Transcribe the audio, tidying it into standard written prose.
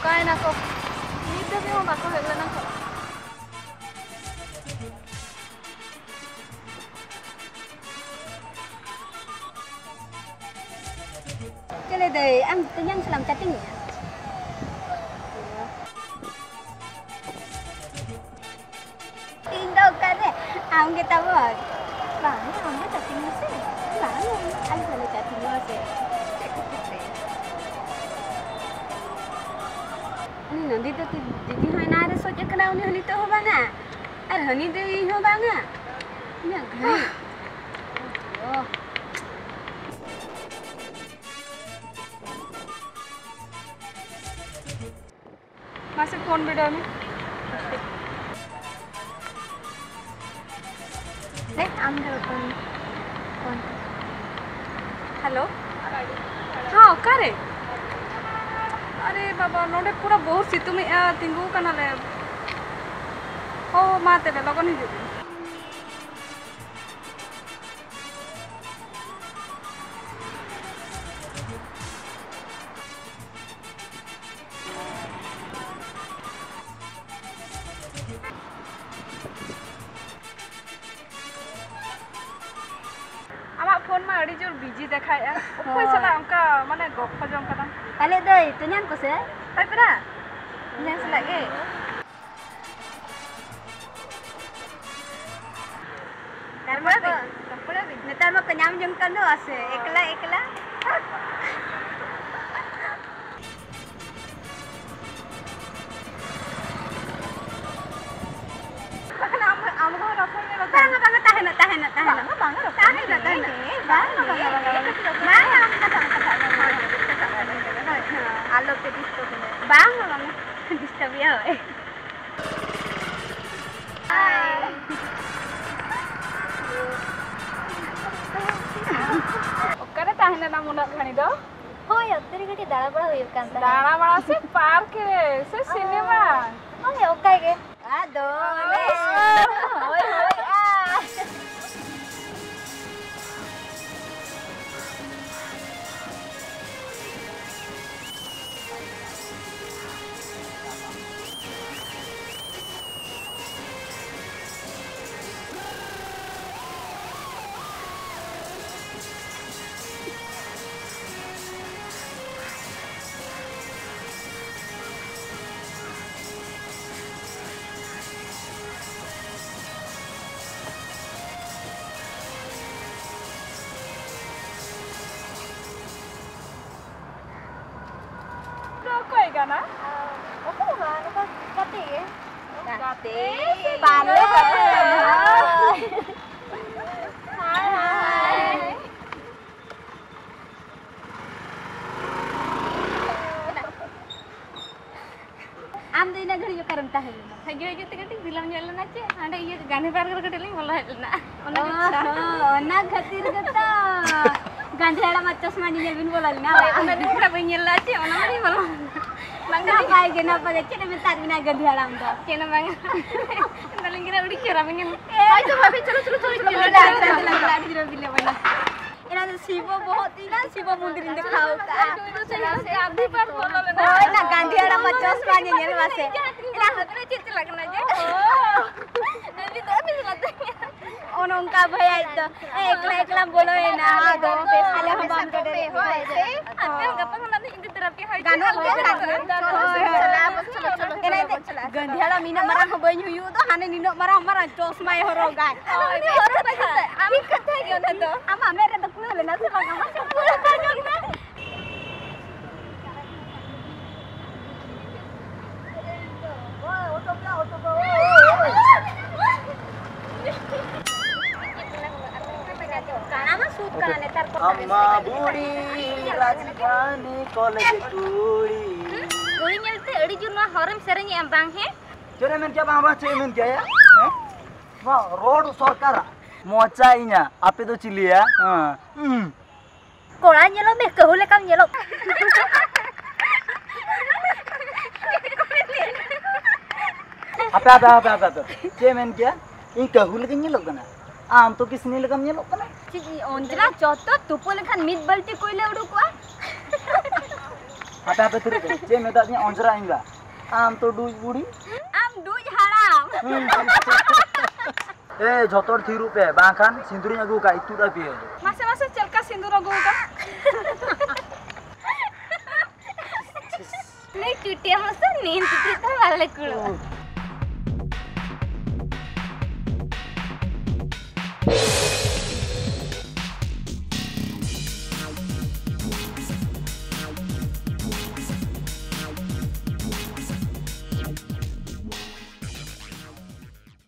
Kain ako. Dito mo bako hela na ko. Chale deh, am kenyang selam chatting ya. Tinggal kan deh, am kita buat. Bang, am kita chatting masih. Bang, am kita chatting masih. Ini nanti tu jadi hanya ada soja kena uni hali tu ho banga. Ada hani tu ho banga. Ini agak. Oh. masih phone video में Deh, am dulu phone. Hello हाँ करे अरे बाबा नोडे पूरा बहुत सितुंग तिंगू कना ले ओ माते बे लगन हिजु फोन में अड़ी जोर बिजी देखाया कोई सला उनका माने गप्पा जम कदा Kali deh, itu nyang ko se. आई परा नेस लगे Netar mau kenyam jeng kan do ase. Ekla. Bangga Alo ke disturb ni. Bangga disturb ya. ओकरे ताहने ना मुना खानी दो Hoy, otteri gati dara bada hoyuk kan ta. दाना बड़ा से पार्क रे से cinema Hoy, okay ge. Ado. Hoy. कोई गाना Apa mana kan kati ge? गाते Balo. Hai. Am tu ina gari yo karam tahe. हगे हगे ते गटी फिल्म नेल ना चे आंडे ये गाने पार कर गटी लिंग बोला है ना ना खातिर गता गांधेड़ा मच्चस मानी नेबिन बोलल ना ओना दिन पूरा बनेल ला चे ओना मारी बोला मंगा पाए के ना पगे चने में तार बिना गांधेड़ा हम तो केना मांगा नलिंगिरा उड़ी केरा बंगन आई तो भाभी चलो लाडी दिरो बिले बना इना तो शिवो बहुत ही ना शिवो मंदिर इन दिखाओ का से आधी पार बोला लेना ओए ना गांधेड़ा मच्चस मानी नेल वासे इना हतने चित लगना जे अभी लगते ओन उनका भैया तो एकला बोलो है ना दो साले हम बाम के होय से आजकल गप्पा सुना इन तरफ के होय गाना चलो गंधेड़ा मीना मरा हो बइन हुयु तो हाने निनो मरा चोसमा हरो गाय हरो पैसा आमी कथा के ओना तो आमा मेरे तो कुल लेना से बागा मा पूरा कर ना अम्मा बूढ़ी राजधानी कॉलेज कुड़ी कोई नेलते अड़ी जुना हरम सेरेनी एम बांग है चले men क्या बाबा चे men क्या ya wah road सरकार मोचा इnya ape do cili ya कोड़ा नेलो में कहूले काम नेलो apa चे men क्या इन कहूले के nyelok kana आम तो किसने लगम nyelok kana अंजला चोतो तुपो लेखान मिट बल्टी कोइले उडुकवा हापे हापे थुर चे मेदा दिया अंजरा इंगा आम तो डुज बुड़ी आम दुज हाराम ए झोतोर थिरु पे बाखान सिंदुरी अगु का इतुडा पे मासे मासे चलका सिंदूर अगो का नहीं टूटिया मसा नींद तो वाले कुड़ो